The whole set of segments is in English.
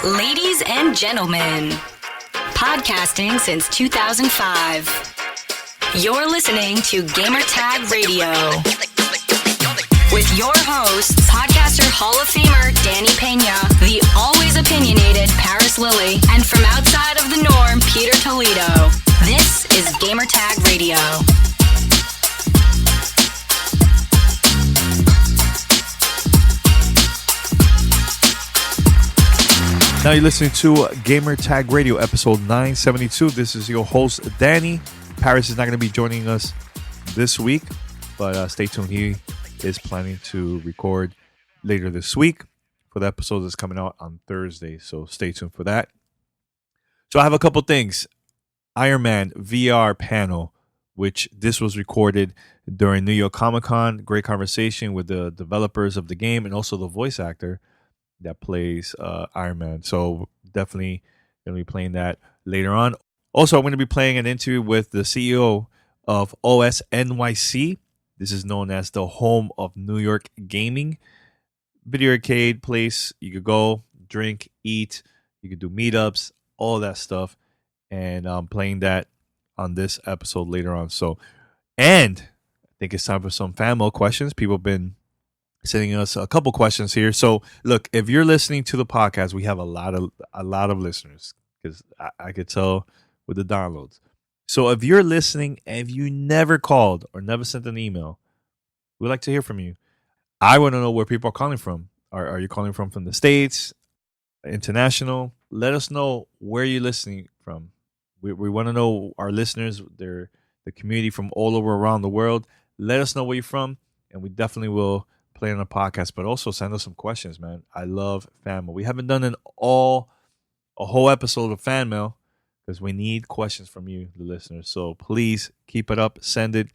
Ladies and gentlemen, podcasting since 2005. You're listening to Gamertag Radio. With your hosts, podcaster Hall of Famer Danny Pena, the always opinionated Paris Lilly, and from outside of the norm, Peter Toledo. This is Gamertag Radio. Now you're listening to Gamer Tag Radio, episode 972. This is your host, Danny. Paris is not going to be joining us this week, but stay tuned. He is planning to record later this week for the episode that's coming out on Thursday, so stay tuned for that. So I have a couple things. Iron Man VR panel, which this was recorded during New York Comic Con. Great conversation with the developers of the game and also the voice actor that plays Iron Man. So definitely going to be playing that later on. Also, I'm going to be playing an interview with the CEO of OS NYC. This is known as the home of New York gaming. Video arcade place. You could go, drink, eat. You could do meetups, all that stuff. And I'm playing that on this episode later on. And I think it's time for some fan mail questions. People have been sending us a couple questions here. So look, if you're listening to the podcast, we have a lot of listeners because I could tell with the downloads. So if you're listening and if you never called or never sent an email, we'd like to hear from you. I want to know where people are calling from. Are you calling from the States, international? Let us know where you're listening from. We want to know our listeners, the community from all over around the world. Let us know where you're from, and we definitely will play on a podcast, but also send us some questions, man. I love fan mail. We haven't done a whole episode of fan mail because we need questions from you, the listeners. So please keep it up, send it,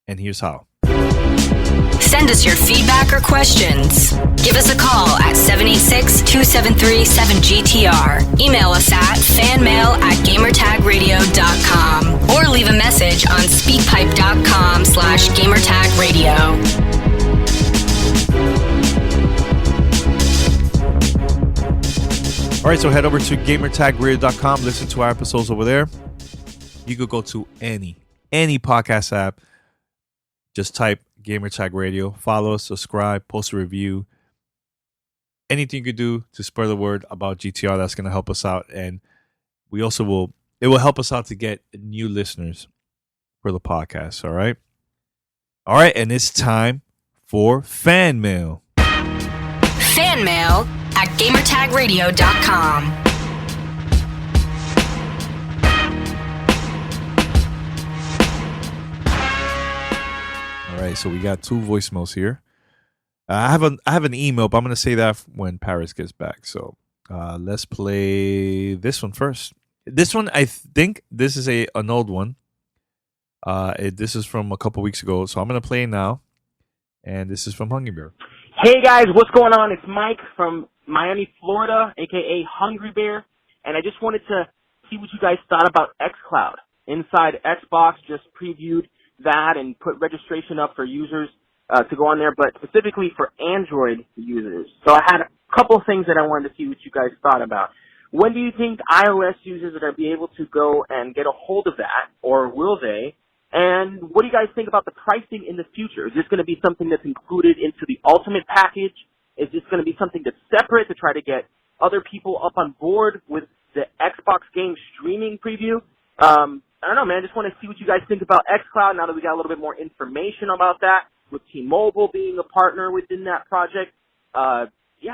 and here's how. Send us your feedback or questions. Give us a call at 786-273-7GTR. Email us at fanmail@gamertagradio.com or leave a message on speakpipe.com/gamertagradio. All right, so head over to gamertagradio.com. Listen to our episodes over there. You could go to any podcast app. Just type Gamertag Radio. Follow us, subscribe, post a review. Anything you could do to spread the word about GTR, that's going to help us out. And we also it will help us out to get new listeners for the podcast, all right? All right, and it's time for fan mail. Fan mail at gamertagradio.com. All right, so we got two voicemails here. I have an email, but I'm going to say that when Paris gets back. So let's play this one first. This one, I think this is an old one. This is from a couple weeks ago, so I'm going to play it now. And this is from Hungry Bear. Hey guys, what's going on? It's Mike from Miami, Florida, aka Hungry Bear, and I just wanted to see what you guys thought about xCloud. Inside Xbox just previewed that and put registration up for users to go on there, but specifically for Android users. So I had a couple things that I wanted to see what you guys thought about. When do you think iOS users are going to be able to go and get a hold of that, or will they? And what do you guys think about the pricing in the future? Is this going to be something that's included into the Ultimate package? Is this going to be something that's separate to try to get other people up on board with the Xbox game streaming preview? I don't know, man. Just want to see what you guys think about xCloud now that we got a little bit more information about that, with T-Mobile being a partner within that project. Yeah,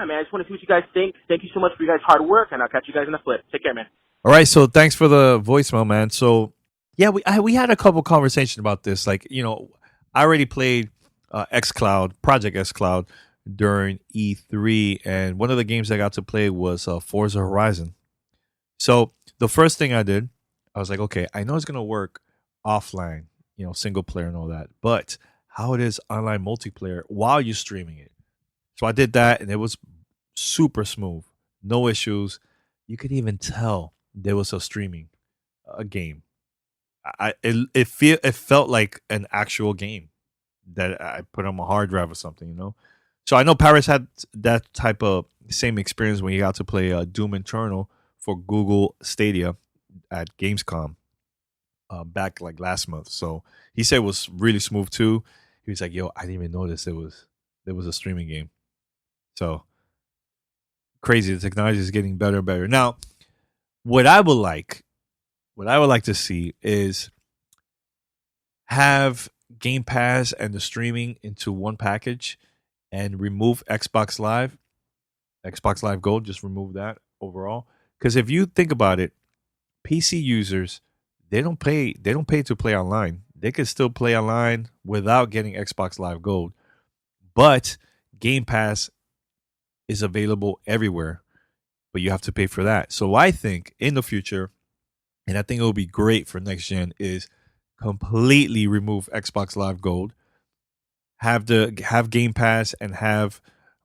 man, I just want to see what you guys think. Thank you so much for your guys' hard work, and I'll catch you guys in the flip. Take care, man. All right, so thanks for the voicemail, man. So, yeah, we had a couple conversations about this. Like, I already played xCloud, Project xCloud, during E3, and one of the games I got to play was Forza Horizon. So the first thing I did, I was like, okay, I know it's going to work offline, single player and all that, but how it is online multiplayer while you're streaming it. So I did that, and it was super smooth, no issues. You could even tell there was a streaming a game. It felt like an actual game that I put on my hard drive or something, So I know Paris had that type of same experience when he got to play Doom Eternal for Google Stadia at Gamescom back like last month. So he said it was really smooth too. He was like, "Yo, I didn't even notice it was a streaming game." So crazy. The technology is getting better and better. Now, what I would like, what I would like to see is have Game Pass and the streaming into one package and remove Xbox Live Gold, just remove that overall. Because if you think about it, PC users they don't pay to play online. They could still play online without getting Xbox Live Gold. But Game Pass is available everywhere, but you have to pay for that. So I think in the future, and I think it will be great for next gen, is completely remove Xbox Live Gold, have Game Pass and have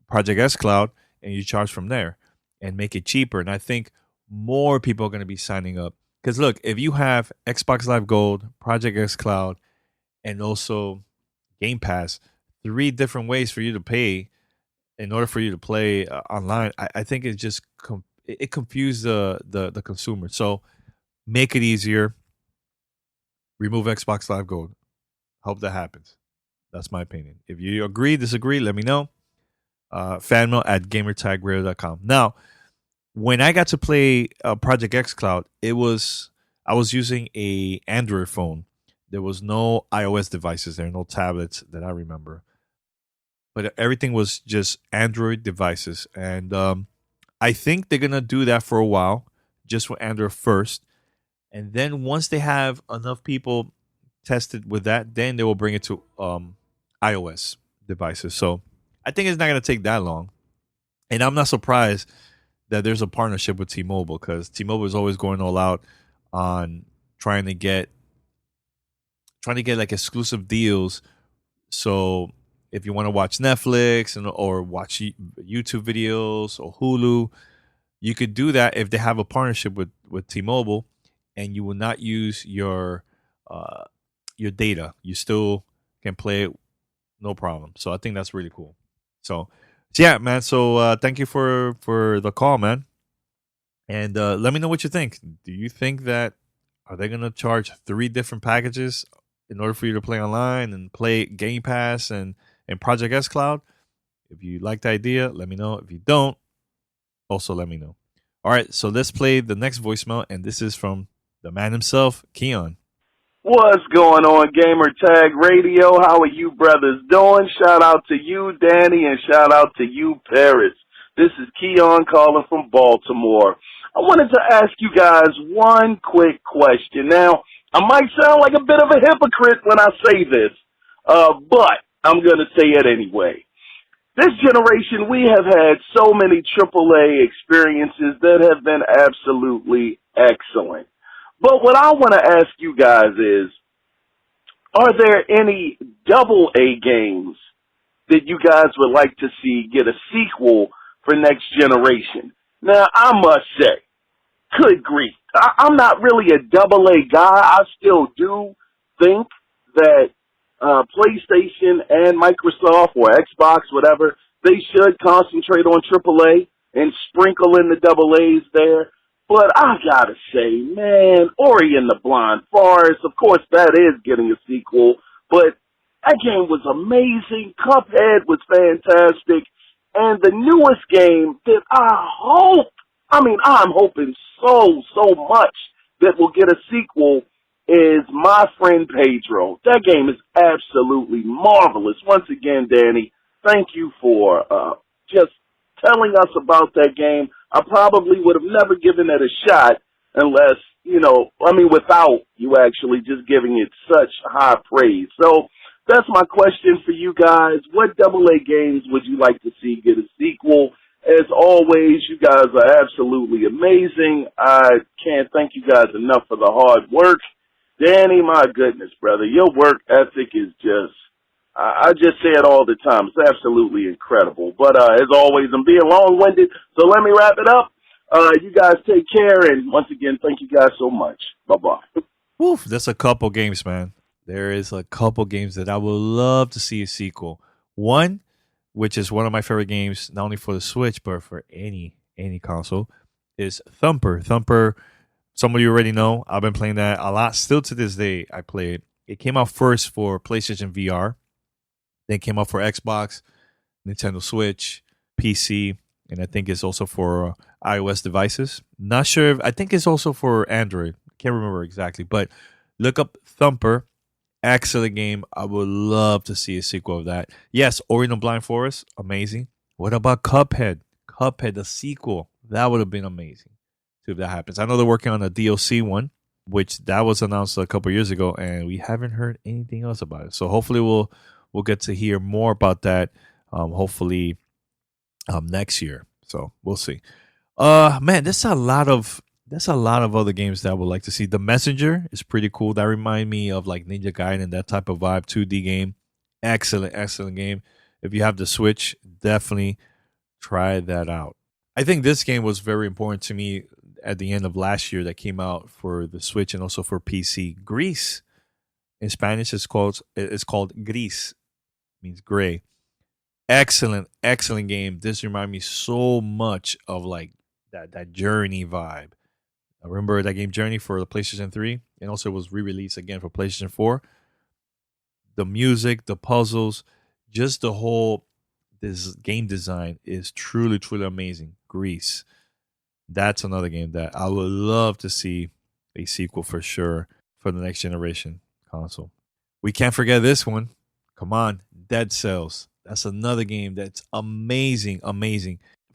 Project xCloud, and you charge from there and make it cheaper. And I think more people are going to be signing up. Because look, if you have Xbox Live Gold, Project xCloud, and also Game Pass, 3 different ways for you to pay in order for you to play online, I think it just it confused the consumer. So make it easier. Remove Xbox Live Gold. Hope that happens. That's my opinion. If you agree, disagree, let me know. Fanmail at gamertagradio.com. Now, when I got to play Project xCloud, I was using a Android phone. There was no iOS devices there, no tablets that I remember. But everything was just Android devices. And I think they're going to do that for a while, just for Android first. And then once they have enough people tested with that, then they will bring it to iOS devices. So I think it's not going to take that long. And I'm not surprised that there's a partnership with T-Mobile, because T-Mobile is always going all out on trying to get like exclusive deals. So if you want to watch Netflix or watch YouTube videos or Hulu, you could do that if they have a partnership with T-Mobile, and you will not use your data. You still can play it, no problem. So I think that's really cool. So yeah, man. So thank you for the call, man. And let me know what you think. Do you think that are they gonna charge 3 different packages in order for you to play online and play Game Pass and Project xCloud? If you like the idea, let me know. If you don't, also let me know. All right, so let's play the next voicemail, and this is from the man himself, Keon. What's going on, Gamer Tag Radio? How are you brothers doing? Shout out to you, Danny, and shout out to you, Paris. This is Keon calling from Baltimore. I wanted to ask you guys one quick question. Now, I might sound like a bit of a hypocrite when I say this, but I'm going to say it anyway. This generation, we have had so many AAA experiences that have been absolutely excellent. But what I want to ask you guys is, are there any AA games that you guys would like to see get a sequel for next generation? Now, I must say, good grief, I'm not really a AA guy. I still do think that PlayStation and Microsoft or Xbox, whatever, they should concentrate on AAA and sprinkle in the AA's there. But I gotta say, man, Ori and the Blind Forest, of course that is getting a sequel, but that game was amazing. Cuphead was fantastic. And the newest game that I'm hoping so much that will get a sequel is My Friend Pedro. That game is absolutely marvelous. Once again, Danny, thank you for just telling us about that game. I probably would have never given it a shot unless, without you actually just giving it such high praise. So that's my question for you guys. What AA games would you like to see get a sequel? As always, you guys are absolutely amazing. I can't thank you guys enough for the hard work. Danny, my goodness, brother, your work ethic is just, I just say it all the time. It's absolutely incredible. But as always, I'm being long-winded, so let me wrap it up. You guys take care, and once again, thank you guys so much. Bye-bye. Woof, that's a couple games, man. There is a couple games that I would love to see a sequel. One which is one of my favorite games, not only for the Switch but for any console, is Thumper. Thumper, some of you already know. I've been playing that a lot. Still to this day, I play it. It came out first for PlayStation VR, then it came out for Xbox, Nintendo Switch, PC, and I think it's also for iOS devices. Not sure. I think it's also for Android. Can't remember exactly, but look up Thumper. Excellent game. I would love to see a sequel of that. Yes, Ori and the Blind Forest, amazing. What about Cuphead? Cuphead, the sequel. That would have been amazing if that happens. I know they're working on a DLC one, which that was announced a couple years ago, and we haven't heard anything else about it. So hopefully we'll get to hear more about that. Hopefully next year. So we'll see. Man, there's a lot of other games that I would like to see. The Messenger is pretty cool. That remind me of like Ninja Gaiden, that type of vibe, 2D game. Excellent game. If you have the Switch, definitely try that out. I think this game was very important to me at the end of last year that came out for the Switch and also for PC. Gris. In Spanish, it's called Gris. Means gray. Excellent game. This reminded me so much of like that Journey vibe. I remember that game Journey for the PlayStation 3, and also it was re-released again for PlayStation 4. The music, the puzzles, just the whole this game design is truly amazing. Grease. That's another game that I would love to see a sequel for sure for the next generation console. We can't forget this one. Come on, Dead Cells. That's another game that's amazing.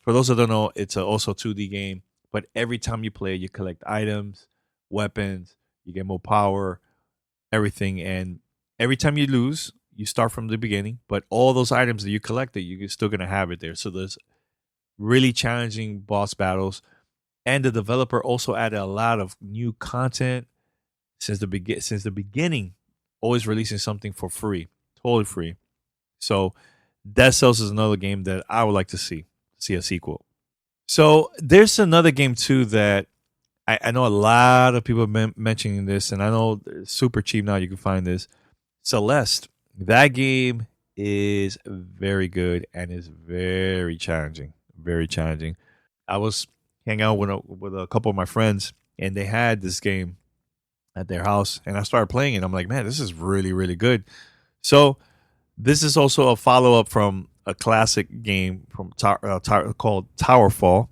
For those that don't know, it's also a 2D game, but every time you play it, you collect items, weapons, you get more power, everything, and every time you lose, you start from the beginning, but all those items that you collected, you're still going to have it there. So there's really challenging boss battles, and the developer also added a lot of new content since the beginning, always releasing something for free, totally free. So Dead Cells is another game that I would like to see a sequel. So there's another game too that I know a lot of people have been mentioning this, and I know it's super cheap now. You can find this. Celeste. That game is very good and is very challenging. Very challenging. I was hanging out with a couple of my friends, and they had this game at their house, and I started playing it. I'm like, man, this is really good. So this is also a follow-up from a classic game from called Towerfall.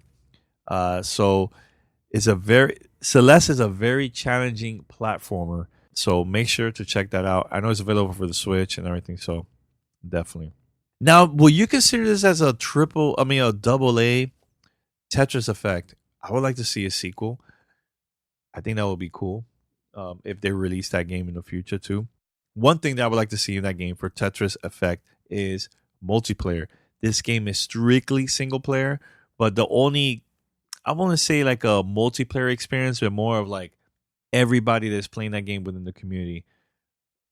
So Celeste is a very challenging platformer. So make sure to check that out. I know it's available for the Switch and everything, so definitely. Now, will you consider this as a double A Tetris Effect? I would like to see a sequel. I think that would be cool if they release that game in the future too. One thing that I would like to see in that game for Tetris Effect is multiplayer. This game is strictly single player, but I want to say like a multiplayer experience, but more of like everybody that's playing that game within the community.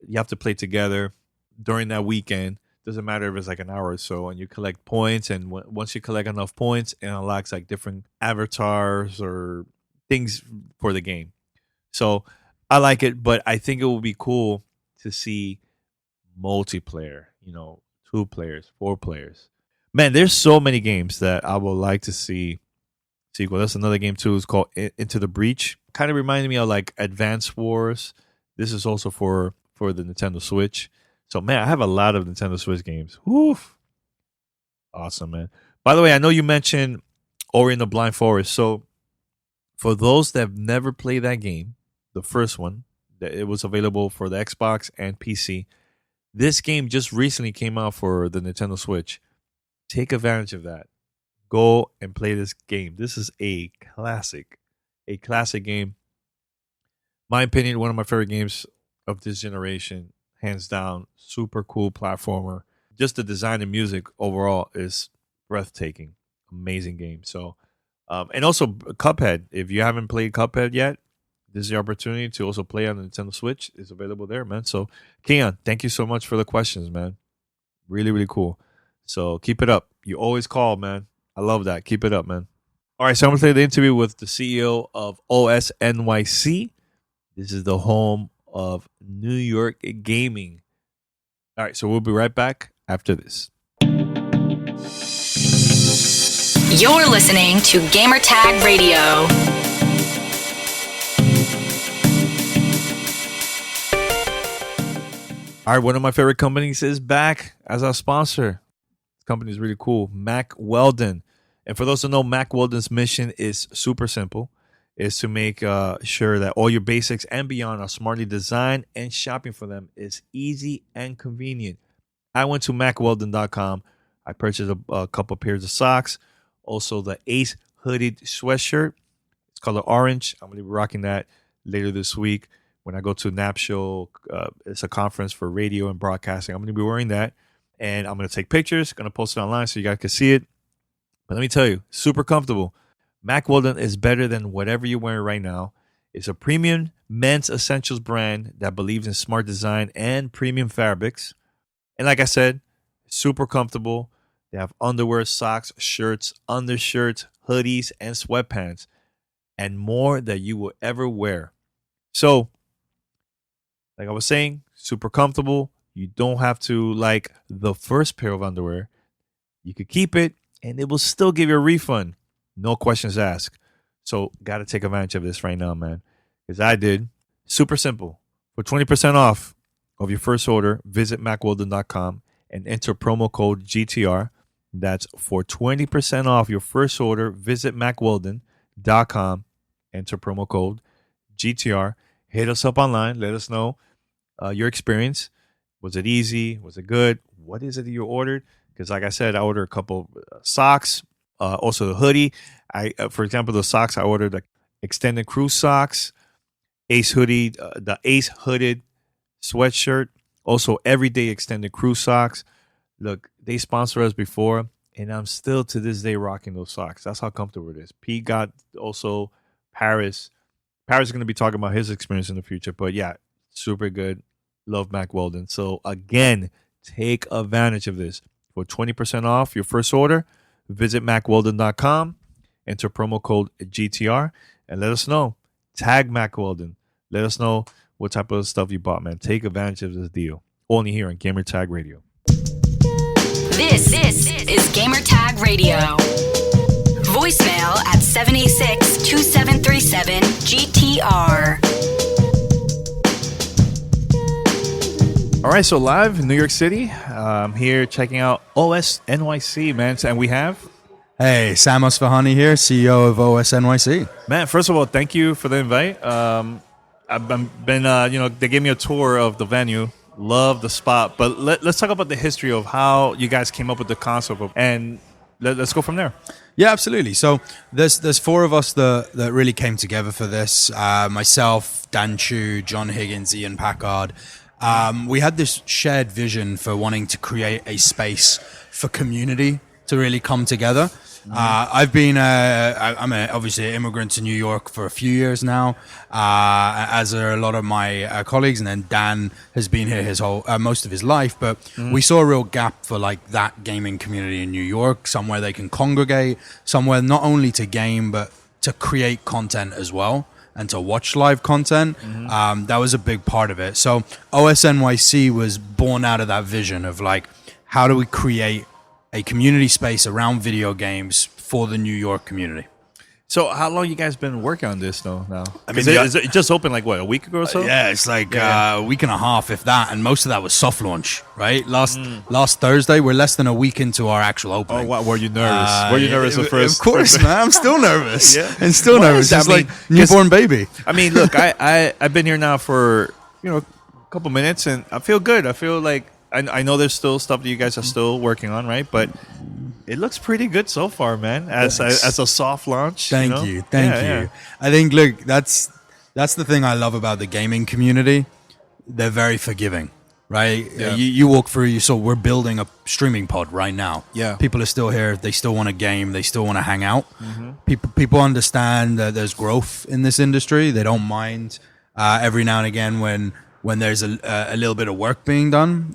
You have to play together during that weekend. Doesn't matter if it's like an hour or so, and you collect points. And once you collect enough points, it unlocks like different avatars or things for the game. So I like it, but I think it will be cool to see multiplayer. 2 players, 4 players. Man, there's so many games that I would like to see sequel. That's another game too. It's called Into the Breach. Kind of reminded me of like Advance Wars. This is also for the Nintendo Switch. So man, I have a lot of Nintendo Switch games. Woof. Awesome, man. By the way, I know you mentioned Ori and the Blind Forest. So for those that have never played that game, the first one, it was available for the Xbox and PC. This game just recently came out for the Nintendo Switch. Take advantage of that. Go and play this game. This is a classic game. My opinion, one of my favorite games of this generation, hands down. Super cool platformer. Just the design and music overall is breathtaking. Amazing game. So, and also Cuphead. If you haven't played Cuphead yet, this is the opportunity to also play on the Nintendo Switch. It's available there, man. So, Keon, thank you so much for the questions, man. Really cool. So keep it up. You always call, man. I love that. Keep it up, man. All right, so I'm going to play the interview with the CEO of OS NYC. This is the home of New York gaming. All right, so we'll be right back after this. You're listening to Gamertag Radio. All right, one of my favorite companies is back as our sponsor. This company is really cool, Mack Weldon. And for those who know, Mack Weldon's mission is super simple. Is to make sure that all your basics and beyond are smartly designed, and shopping for them is easy and convenient. I went to MackWeldon.com. I purchased a couple pairs of socks. Also, the Ace hooded sweatshirt. It's color orange. I'm going to be rocking that later this week when I go to NAP show. It's a conference for radio and broadcasting. I'm going to be wearing that, and I'm going to take pictures. Going to post it online so you guys can see it. But let me tell you, super comfortable. Mack Weldon is better than whatever you're wearing right now. It's a premium men's essentials brand that believes in smart design and premium fabrics. And like I said, super comfortable. They have underwear, socks, shirts, undershirts, hoodies, and sweatpants, and more that you will ever wear. So, like I was saying, super comfortable. You don't have to like the first pair of underwear. You could keep it, and it will still give you a refund. No questions asked. So, got to take advantage of this right now, man, because I did. Super simple. For 20% off of your first order, visit MackWeldon.com and enter promo code GTR. That's for 20% off your first order. Visit MackWeldon.com. Enter promo code GTR. Hit us up online. Let us know your experience. Was it easy? Was it good? What is it that you ordered? Because like I said, I ordered a couple socks. Also the hoodie. For example, the socks, I ordered the extended crew socks. Ace hoodie. The Ace hooded sweatshirt. Also everyday extended crew socks. Look, they sponsored us before, and I'm still to this day rocking those socks. That's how comfortable it is. Pete got also Paris. Paris is going to be talking about his experience in the future. But yeah, super good. Love Mack Weldon. So again, take advantage of this. For 20% off your first order, visit MackWeldon.com, enter promo code GTR, and let us know. Tag Mack Weldon. Let us know what type of stuff you bought, man. Take advantage of this deal. Only here on Gamertag Radio. This is Gamertag Radio. Voicemail at 786-2737-GTR. All right, so live in New York City. I'm here checking out OS NYC, man. And we have... Hey, Sam Asfahani here, CEO of OS NYC. Man, first of all, thank you for the invite. I've been, they gave me a tour of the venue. Love the spot, but let's talk about the history of how you guys came up with the concept, and let's go from there. Yeah, absolutely. So there's four of us that really came together for this. Myself, Dan Chu, John Higgins, Ian Packard. We had this shared vision for wanting to create a space for community to really come together. I've been I'm obviously an immigrant to New York for a few years now, as are a lot of my colleagues, and then Dan has been here his whole most of his life. But we saw a real gap for like that gaming community in New York, somewhere they can congregate, somewhere not only to game but to create content as well and to watch live content. That was a big part of it. So OS NYC was born out of that vision of like, how do we create a community space around video games for the New York community. So how long you guys been working on this though now? I mean, it just opened like what, a week ago or so? Yeah, it's like a week and a half, if that, and most of that was soft launch, right? Last Thursday, we're less than a week into our actual opening. Oh, wow. Were you nervous? Were you nervous at first? Of course, man. I'm still nervous. And still Why nervous. is It's that? like newborn baby. I mean, look, I've been here now for a couple minutes, and I feel good. I feel like I know there's still stuff that you guys are still working on, right? But it looks pretty good so far, man. As a soft launch. Thank you. I think, look, that's the thing I love about the gaming community. They're very forgiving, right? Yeah. You walk through, so we're building a streaming pod right now. Yeah. People are still here. They still want to game. They still want to hang out. People understand that there's growth in this industry. They don't mind every now and again when there's a little bit of work being done.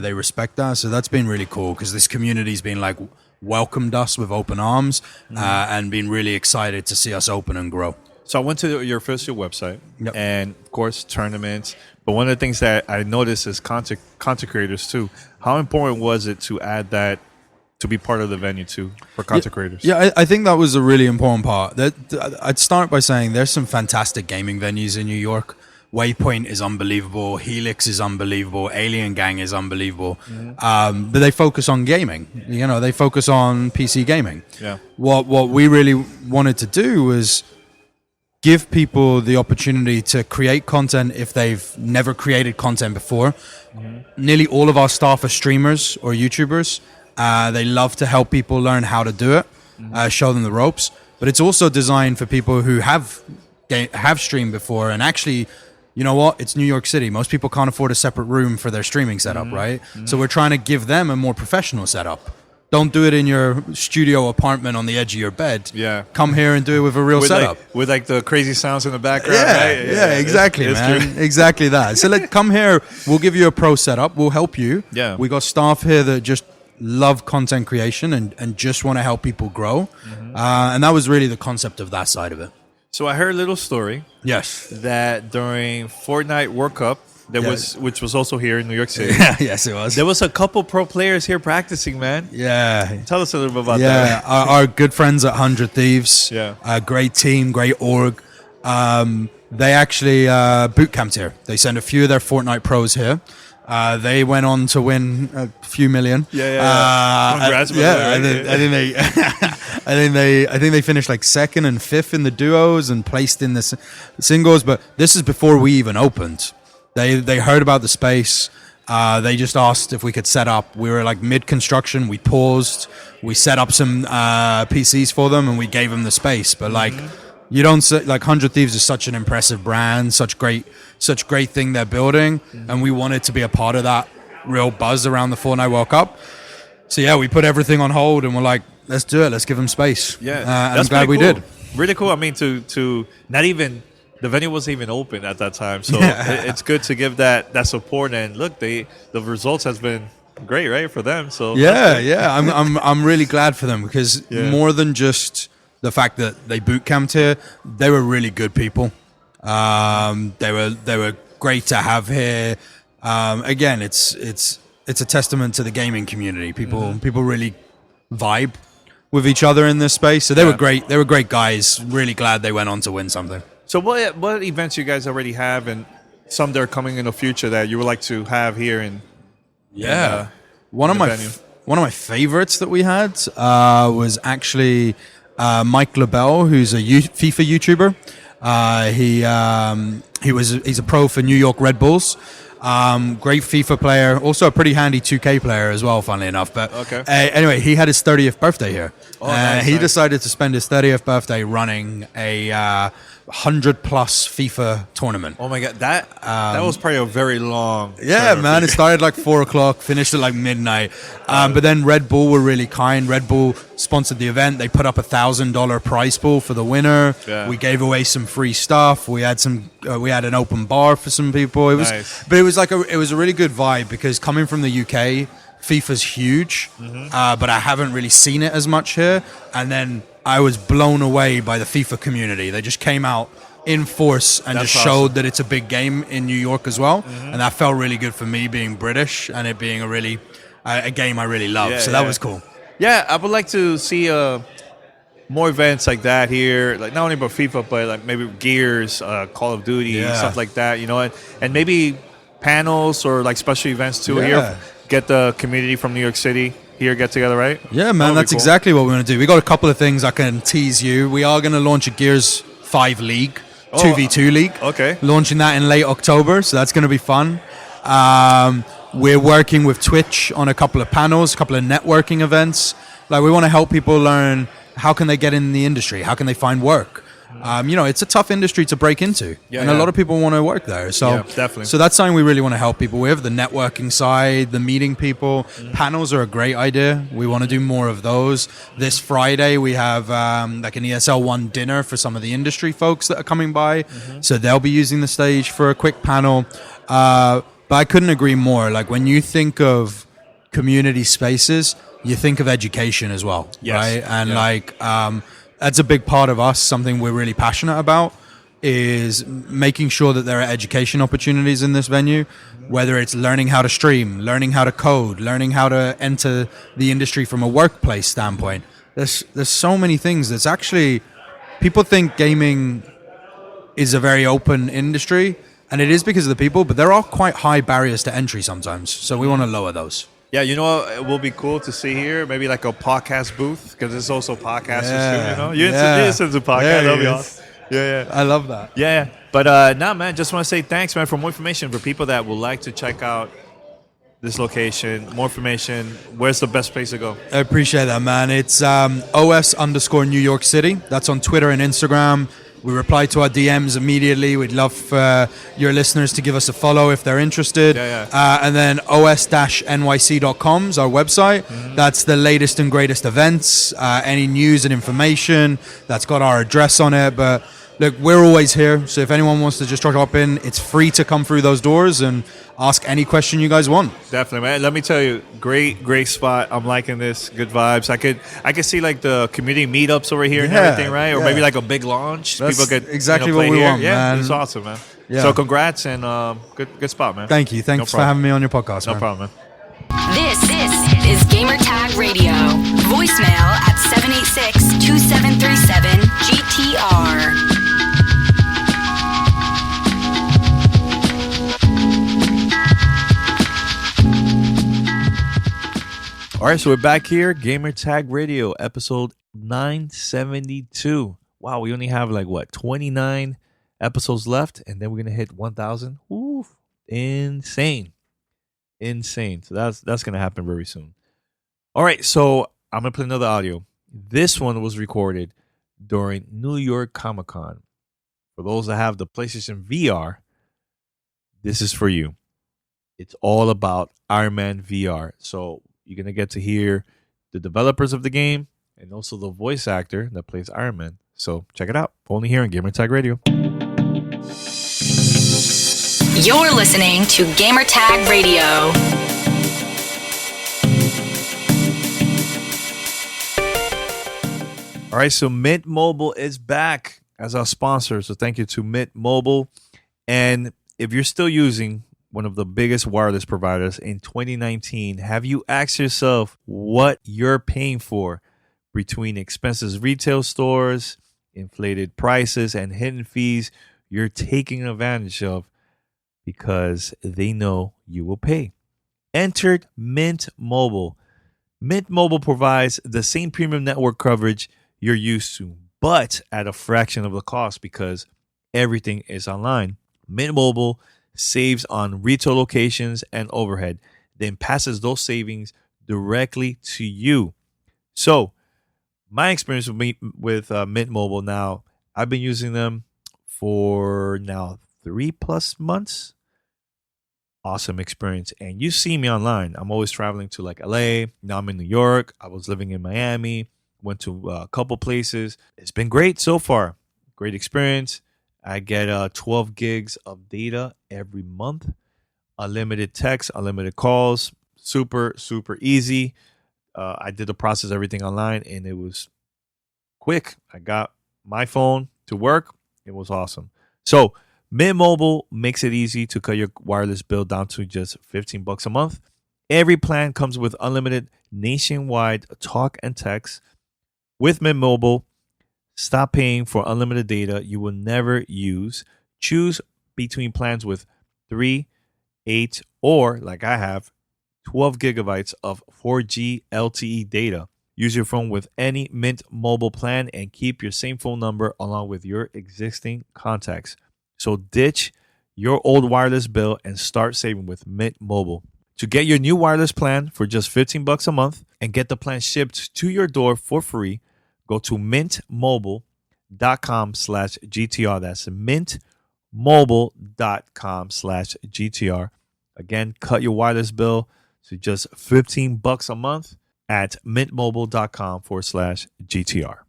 They respect that. So that's been really cool because this community's been like welcomed us with open arms and been really excited to see us open and grow. So I went to your official website and, of course, tournaments. But one of the things that I noticed is content creators, too. How important was it to add that to be part of the venue too for content creators. Yeah, I think that was a really important part. I'd start by saying there's some fantastic gaming venues in New York. Waypoint is unbelievable. Helix is unbelievable. Alien Gang is unbelievable. But they focus on gaming. You know, they focus on PC gaming. Yeah. What we really wanted to do was give people the opportunity to create content if they've never created content before. Nearly all of our staff are streamers or YouTubers. They love to help people learn how to do it, show them the ropes. But it's also designed for people who have streamed before, and actually, you know what? It's New York City. Most people can't afford a separate room for their streaming setup, right? So we're trying to give them a more professional setup. Don't do it in your studio apartment on the edge of your bed. Yeah. Come here and do it with a real setup. With the crazy sounds in the background. Yeah, right? yeah, exactly, it's man. true. Exactly that. So come here. We'll give you a pro setup. We'll help you. Yeah. We got staff here that just love content creation and just want to help people grow. And that was really the concept of that side of it. So I heard a little story Yes. that during Fortnite World Cup, which was also here in New York City. Yes, it was. There was a couple pro players here practicing, man. Yeah. Tell us a little bit about Yeah, that. our good friends at 100 Thieves. Yeah. Great team, great org. They actually boot camped here. They sent a few of their Fortnite pros here. They went on to win a few million. Yeah. Congrats, yeah. Right? I think they finished like second and fifth in the duos and placed in the singles. But this is before we even opened. They heard about the space. They just asked if we could set up. We were like mid construction. We paused. We set up some PCs for them, and we gave them the space. But like, you don't say, like 100 Thieves is such an impressive brand, such great thing they're building, and we wanted to be a part of that real buzz around the Fortnite World Cup. So yeah, we put everything on hold, and we're like, let's do it. Let's give them space. Yeah, and I'm glad we did. Really cool. I mean, to not even the venue wasn't even open at that time, so it's good to give that support. And look, the results has been great, right, for them. So yeah. I'm really glad for them because more than just the fact that they boot camped here, they were really good people. They were great to have here. Again, it's a testament to the gaming community. People really vibe with each other in this space. So they were great. They were great guys. Really glad they went on to win something. So what events you guys already have, and some that are coming in the future that you would like to have here in one of my favorites that we had was actually Mike LaBelle, who's a FIFA YouTuber. He's a pro for New York Red Bulls. Great FIFA player, also a pretty handy 2K player as well, funnily enough. But anyway, he had his 30th birthday here. He decided to spend his 30th birthday running a 100 plus FIFA tournament. Oh my god, that was probably a very long. Yeah, man, it started like 4:00, finished at like midnight. But then Red Bull were really kind. Red Bull sponsored the event. They put up $1,000 prize pool for the winner. Yeah. We gave away some free stuff. We had an open bar for some people. It was, nice. But it was a really good vibe because coming from the UK, FIFA's huge, but I haven't really seen it as much here. And then I was blown away by the FIFA community. They just came out in force and just showed that it's a big game in New York as well. And that felt really good for me being British and it being a game I really love. So that was cool. Yeah, I would like to see more events like that here, like not only about FIFA, but like maybe Gears, Call of Duty, stuff like that, you know, and maybe panels or like special events too here. Get the community from New York City here get together, right? Yeah, man, that's exactly what we're going to do. We got a couple of things I can tease you. We are going to launch a Gears 5 League, 2v2 League. Okay. Launching that in late October, so that's going to be fun. We're working with Twitch on a couple of panels, a couple of networking events. Like, we want to help people learn how can they get in the industry, how can they find work. You know, it's a tough industry to break into, and a lot of people want to work there. So, definitely. So that's something we really want to help people with, the networking side, the meeting people. Panels are a great idea. We want to do more of those. This Friday, we have like an ESL 1 dinner for some of the industry folks that are coming by. So they'll be using the stage for a quick panel. But I couldn't agree more. Like, when you think of community spaces, you think of education as well, right? And that's a big part of us, something we're really passionate about. is making sure that there are education opportunities in this venue, whether it's learning how to stream, learning how to code, learning how to enter the industry from a workplace standpoint. There's so many things that's actually, people think gaming is a very open industry, and it is because of the people, but there are quite high barriers to entry sometimes. So we want to lower those. Yeah, you know what? It will be cool to see here, maybe like a podcast booth, because there's also podcasters too, you know? You're into podcasts, that'll be awesome. Yeah. I love that. Yeah. But nah, man, just want to say thanks, man, for more information for people that would like to check out this location, more information. Where's the best place to go? I appreciate that, man. It's OS_New York City. That's on Twitter and Instagram. We reply to our DMs immediately. We'd love for your listeners to give us a follow if they're interested. And then os-nyc.com is our website. Mm-hmm. That's the latest and greatest events, any news and information. That's got our address on it. But look, we're always here. So if anyone wants to just drop in, it's free to come through those doors and ask any question you guys want. Definitely, man. Let me tell you, great spot. I'm liking this. Good vibes. I could see like the community meetups over here and everything, right? Or maybe like a big launch. That's people get exactly play what we here. want, man. It's awesome, man. Yeah. So congrats and good spot, man. Thank you. Thanks for having me on your podcast, No man. problem, man. This is Gamertag Radio. Voicemail at 786-2737-GTR. All right, so we're back here, Gamer Tag Radio, episode 972. Wow, we only have 29 episodes left, and then we're gonna hit 1,000. Oof, insane. So that's gonna happen very soon. All right, so I'm gonna play another audio. This one was recorded during New York Comic Con. For those that have the PlayStation VR, this is for you. It's all about Iron Man VR. So you're going to get to hear the developers of the game and also the voice actor that plays Iron Man. So check it out. Only here on Gamertag Radio. You're listening to Gamertag Radio. All right, so Mint Mobile is back as our sponsor. So thank you to Mint Mobile. And if you're still using one of the biggest wireless providers in 2019, have you asked yourself what you're paying for between expensive retail stores, inflated prices, and hidden fees you're taking advantage of because they know you will pay? Enter Mint Mobile. Mint Mobile provides the same premium network coverage you're used to, but at a fraction of the cost because everything is online. Mint Mobile saves on retail locations and overhead, then passes those savings directly to you. So, my experience with Mint Mobile now, I've been using them for now 3+ months. Awesome experience. And you see me online. I'm always traveling to LA. Now I'm in New York. I was living in Miami. Went to a couple places. It's been great so far. Great experience. I get 12 gigs of data every month, unlimited text, unlimited calls, super easy. I did the process, everything online, and it was quick. I got my phone to work. It was awesome. So Mint Mobile makes it easy to cut your wireless bill down to just $15 a month. Every plan comes with unlimited nationwide talk and text. With Mint Mobile, stop paying for unlimited data you will never use. Choose between plans with 3, 8, or, like I have, 12 gigabytes of 4G LTE data. Use your phone with any Mint Mobile plan and keep your same phone number along with your existing contacts. So ditch your old wireless bill and start saving with Mint Mobile. To get your new wireless plan for just $15 a month and get the plan shipped to your door for free, go to mintmobile.com/GTR. That's mintmobile.com/GTR. Again, cut your wireless bill to just $15 a month at mintmobile.com/GTR.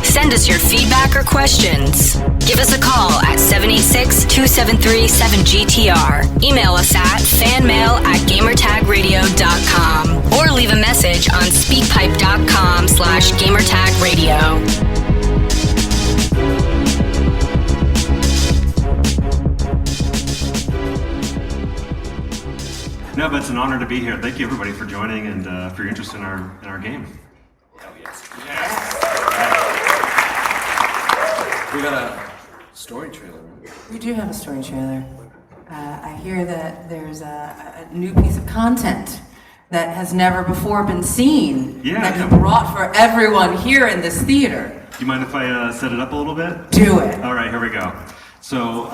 Send us your feedback or questions. Give us a call at 786-273-7GTR. Email us at fanmail@gamertagradio.com or leave a message on speakpipe.com/gamertagradio. No, but it's an honor to be here. Thank you, everybody, for joining and for your interest in our game. Hell yes. We got a story trailer. We do have a story trailer. I hear that there's a new piece of content that has never before been seen that you brought for everyone here in this theater. Do you mind if I set it up a little bit? Do it. All right, here we go. So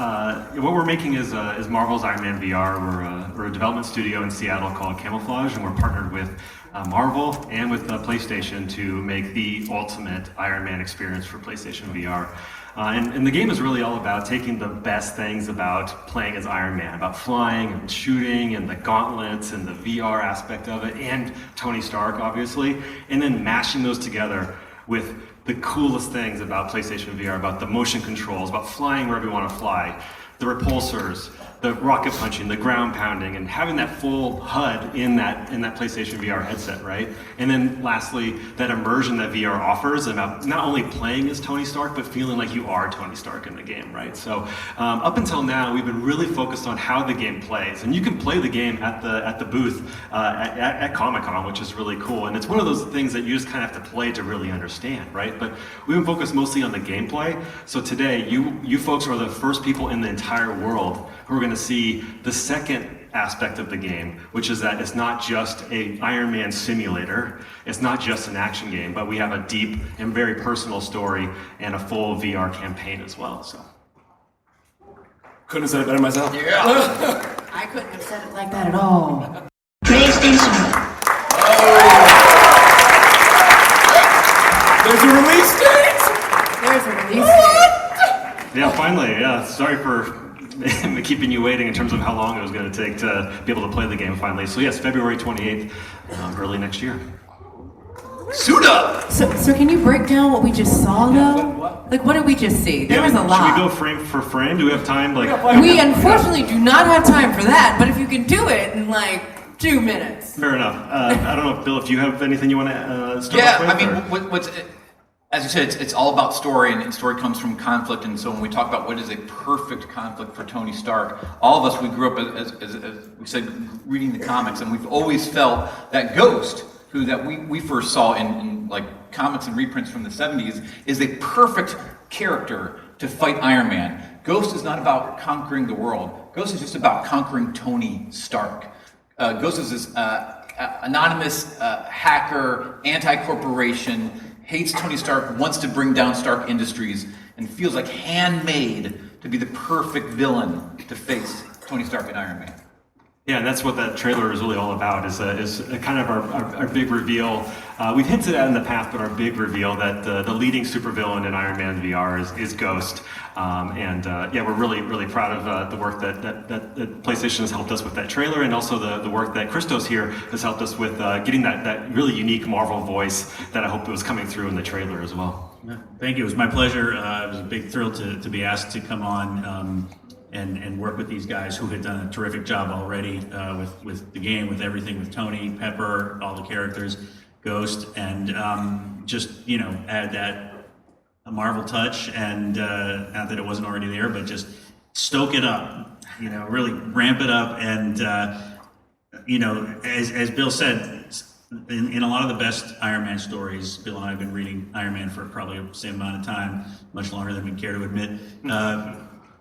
what we're making is Marvel's Iron Man VR. We're a development studio in Seattle called Camouflage, and we're partnered with Marvel and with PlayStation to make the ultimate Iron Man experience for PlayStation VR. And the game is really all about taking the best things about playing as Iron Man, about flying and shooting and the gauntlets and the VR aspect of it, and Tony Stark, obviously, and then mashing those together with the coolest things about PlayStation VR, about the motion controls, about flying wherever you want to fly, the repulsors, the rocket punching, the ground pounding, and having that full HUD in that PlayStation VR headset, right? And then lastly, that immersion that VR offers about not only playing as Tony Stark, but feeling like you are Tony Stark in the game, right? So up until now, we've been really focused on how the game plays, and you can play the game at the booth at Comic-Con, which is really cool. And it's one of those things that you just kind of have to play to really understand, right? But we've been focused mostly on the gameplay. So today, you folks are the first people in the entire world who are going to see the second aspect of the game, which is that it's not just a Iron Man simulator, it's not just an action game, but we have a deep and very personal story and a full VR campaign as well. So couldn't have said it better myself. Yeah. I couldn't have said it like that at all. PlayStation. There's a release date! There's a release date. Yeah, finally, yeah. Sorry for keeping you waiting in terms of how long it was going to take to be able to play the game finally. So yes, February 28th, early next year. Suit up! So can you break down what we just saw though? Like what did we just see? There was a lot. Should we go frame for frame? Do we have time? We unfortunately do not have time for that, but if you can do it in like 2 minutes. Fair enough. I don't know, Bill, if you have anything you want to start yeah, off with? Yeah, I mean, what's as you said, it's all about story, and story comes from conflict. And so when we talk about what is a perfect conflict for Tony Stark, all of us, we grew up, as we said, reading the comics, and we've always felt that Ghost, who that we first saw in like comics and reprints from the 70s, is a perfect character to fight Iron Man. Ghost is not about conquering the world. Ghost is just about conquering Tony Stark. Ghost is this anonymous hacker, anti-corporation, hates Tony Stark, wants to bring down Stark Industries, and feels like handmade to be the perfect villain to face Tony Stark and Iron Man. Yeah, and that's what that trailer is really all about, is kind of our big reveal. We've hinted at in the past, but our big reveal that the leading supervillain in Iron Man VR is Ghost. Yeah, we're really proud of the work that PlayStation has helped us with that trailer, and also the work that Christos here has helped us with getting that really unique Marvel voice that I hope was coming through in the trailer as well. Yeah, thank you. It was my pleasure. It was a big thrill to be asked to come on and work with these guys who had done a terrific job already with the game, with everything, with Tony, Pepper, all the characters, Ghost, and just add that a Marvel touch, and not that it wasn't already there, but just stoke it up, really ramp it up, and as Bill said, in a lot of the best Iron Man stories, Bill and I have been reading Iron Man for probably the same amount of time, much longer than we care to admit.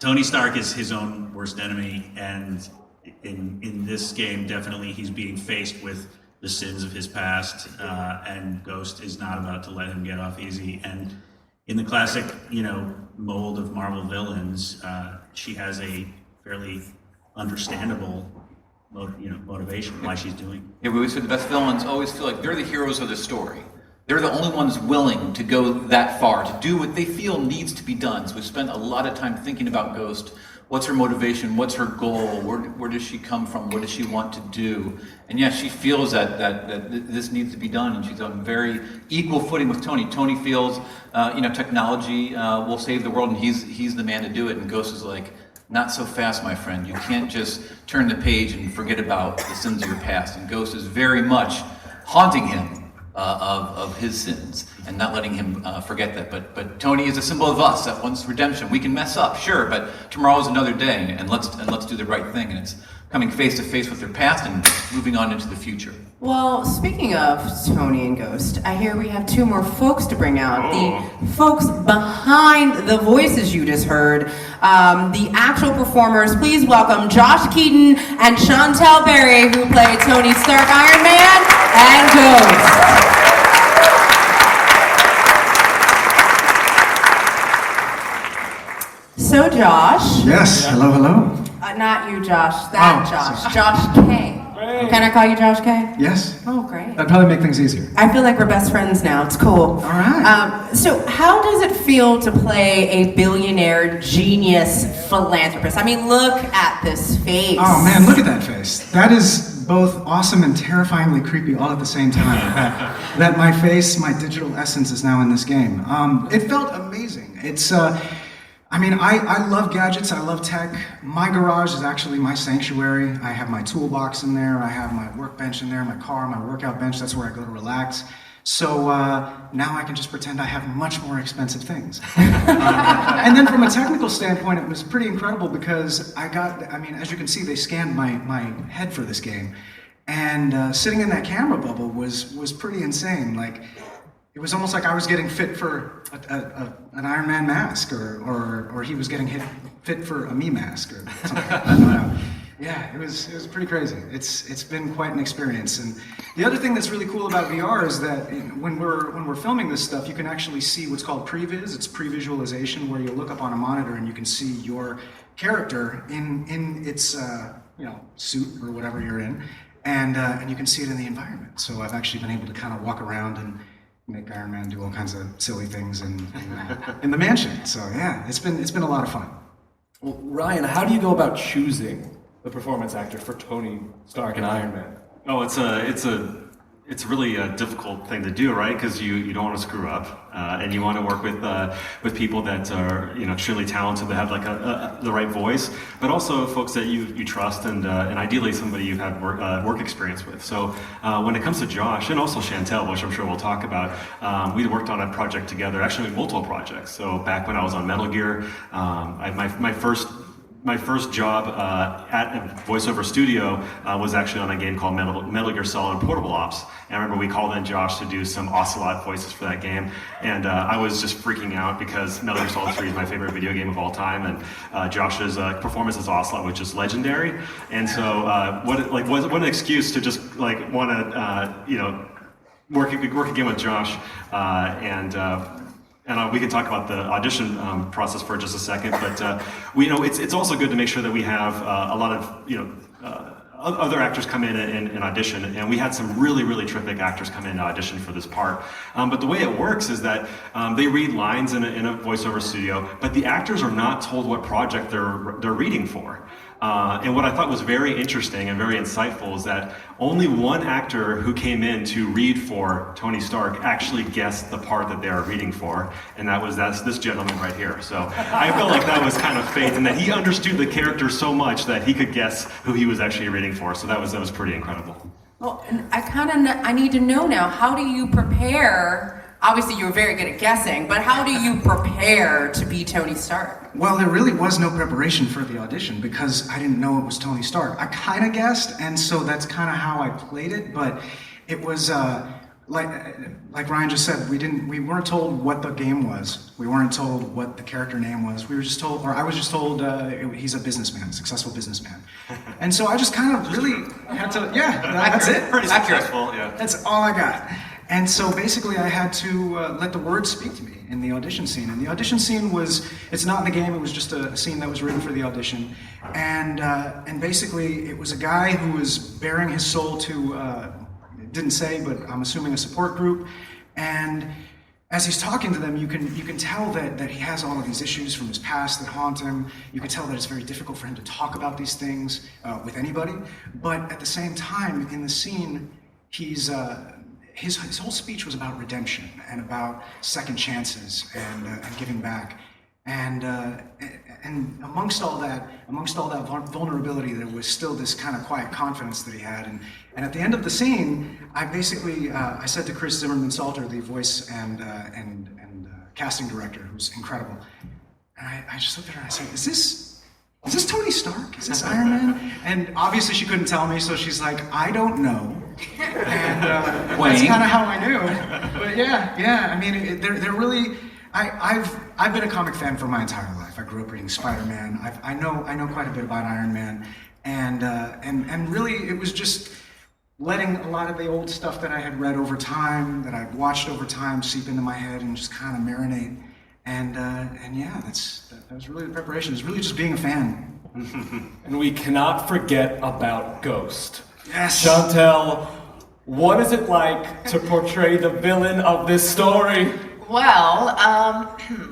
Tony Stark is his own worst enemy, and in this game, definitely he's being faced with the sins of his past, and Ghost is not about to let him get off easy. And in the classic, mold of Marvel villains, she has a fairly understandable motivation why she's doing. Yeah, we always say the best villains always feel like they're the heroes of the story. They're the only ones willing to go that far, to do what they feel needs to be done. So we spent a lot of time thinking about Ghost. What's her motivation? What's her goal? Where does she come from? What does she want to do? And yeah, she feels that this needs to be done, and she's on very equal footing with Tony. Tony feels, technology will save the world, and he's the man to do it. And Ghost is like, not so fast, my friend. You can't just turn the page and forget about the sins of your past. And Ghost is very much haunting him of his sins and not letting him forget that. But Tony is a symbol of us that wants redemption. We can mess up, sure, but tomorrow's another day, and let's do the right thing. And it's coming face to face with their past and moving on into the future. Well, speaking of Tony and Ghost, I hear we have two more folks to bring out. The folks behind the voices you just heard, the actual performers. Please welcome Josh Keaton and Chantel Berry, who play Tony Stark, Iron Man, and Ghost. So, Josh. Yes, hello, hello. Not you, Josh. That Josh. Sorry. Josh K. Can I call you Josh K? Yes. Oh, great. That'd probably make things easier. I feel like we're best friends now. It's cool. All right. So, how does it feel to play a billionaire genius philanthropist? I mean, look at this face. Oh, man, look at that face. That is both awesome and terrifyingly creepy all at the same time. That my face, my digital essence is now in this game. It felt amazing. It's... I love gadgets, I love tech. My garage is actually my sanctuary. I have my toolbox in there, I have my workbench in there, my car, my workout bench, that's where I go to relax. So now I can just pretend I have much more expensive things. And then from a technical standpoint, it was pretty incredible because as you can see, they scanned my head for this game. And sitting in that camera bubble was pretty insane. Like, it was almost like I was getting fit for an Iron Man mask, or he was getting fit for a me mask, or something. I don't know. Yeah, it was pretty crazy. It's been quite an experience. And the other thing that's really cool about VR is that when we're filming this stuff, you can actually see what's called previs. It's pre-visualization, where you look up on a monitor and you can see your character in its suit or whatever you're in, and you can see it in the environment. So I've actually been able to kind of walk around and make Iron Man do all kinds of silly things in the mansion. So yeah, it's been a lot of fun. Well, Ryan, how do you go about choosing the performance actor for Tony Stark and Iron Man? Oh, it's really a difficult thing to do, right? Because you don't want to screw up, and you want to work with people that are extremely talented, that have like the right voice, but also folks that you trust, and ideally somebody you've had work experience with. So when it comes to Josh and also Chantel, which I'm sure we'll talk about, we worked on a project together, actually multiple projects. So back when I was on Metal Gear, my first job at a voiceover studio was actually on a game called Metal Gear Solid Portable Ops. And I remember we called in Josh to do some Ocelot voices for that game. And I was just freaking out because Metal Gear Solid 3 is my favorite video game of all time. And Josh's performance as Ocelot was just legendary. And so what an excuse to just want to work again with Josh and we can talk about the audition process for just a second, but it's also good to make sure that we have a lot of other actors come in and audition, and we had some really, really terrific actors come in and audition for this part. But the way it works is that they read lines in a voiceover studio, but the actors are not told what project they're reading for. And what I thought was very interesting and very insightful is that only one actor who came in to read for Tony Stark actually guessed the part that they were reading for, and that's this gentleman right here. So I felt like that was kind of fate, and that he understood the character so much that he could guess who he was actually reading for. So that was pretty incredible. Well, and I need to know now, how do you prepare? Obviously, you're very good at guessing, but how do you prepare to be Tony Stark? Well, there really was no preparation for the audition because I didn't know it was Tony Stark. I kind of guessed, and so that's kind of how I played it, but it was like Ryan just said, we weren't told what the game was. We weren't told what the character name was. We were just told, or I was just told he's a businessman, a successful businessman. And so I just kind of really had to, that's it. Pretty successful, yeah. That's all I got. And so basically I had to let the words speak to me in the audition scene. And the audition scene it's not in the game, it was just a scene that was written for the audition. And basically it was a guy who was bearing his soul to, didn't say, but I'm assuming a support group. And as he's talking to them, you can tell that he has all of these issues from his past that haunt him. You can tell that it's very difficult for him to talk about these things with anybody. But at the same time, in the scene, his whole speech was about redemption and about second chances and giving back. And amongst all that vulnerability, there was still this kind of quiet confidence that he had. And at the end of the scene, I said to Chris Zimmerman-Salter, the voice and casting director, who's incredible, and I just looked at her and I said, "Is this is this Tony Stark? Is this Iron Man? And obviously she couldn't tell me, so she's like, I don't know. And that's kind of how I knew. But yeah. I mean, they're really. I've been a comic fan for my entire life. I grew up reading Spider-Man. I know quite a bit about Iron Man, and really it was just letting a lot of the old stuff that I had read over time, that I've watched over time, seep into my head and just kind of marinate. And yeah, that was really the preparation. It was really just being a fan. And we cannot forget about Ghost. Yes. Chantel, what is it like to portray the villain of this story? Well,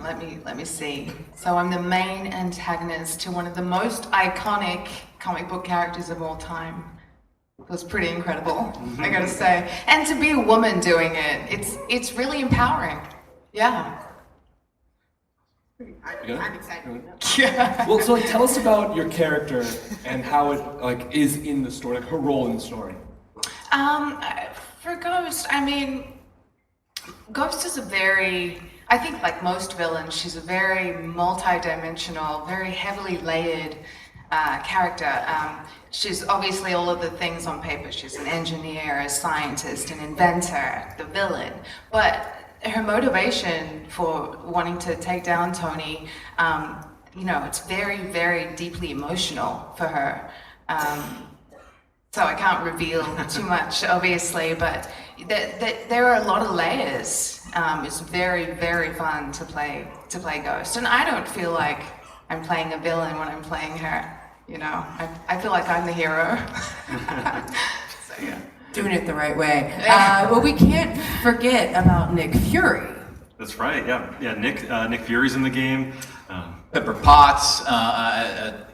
let me see. So I'm the main antagonist to one of the most iconic comic book characters of all time. It was pretty incredible, I gotta say. And to be a woman doing it, it's really empowering. Yeah. I'm excited. Yeah. Well, so tell us about your character and how it is in the story, her role in the story. For Ghost, I mean, Ghost is I think like most villains, she's a very multi-dimensional, very heavily layered character. She's obviously all of the things on paper. She's an engineer, a scientist, an inventor, the villain. But her motivation for wanting to take down Tony, it's very, very deeply emotional for her. So I can't reveal too much, obviously, but there are a lot of layers. It's very, very fun to play Ghost, and I don't feel like I'm playing a villain when I'm playing her. I feel like I'm the hero. So yeah. Doing it the right way. Well, we can't forget about Nick Fury. That's right. Yeah. Nick Fury's in the game. Pepper Potts,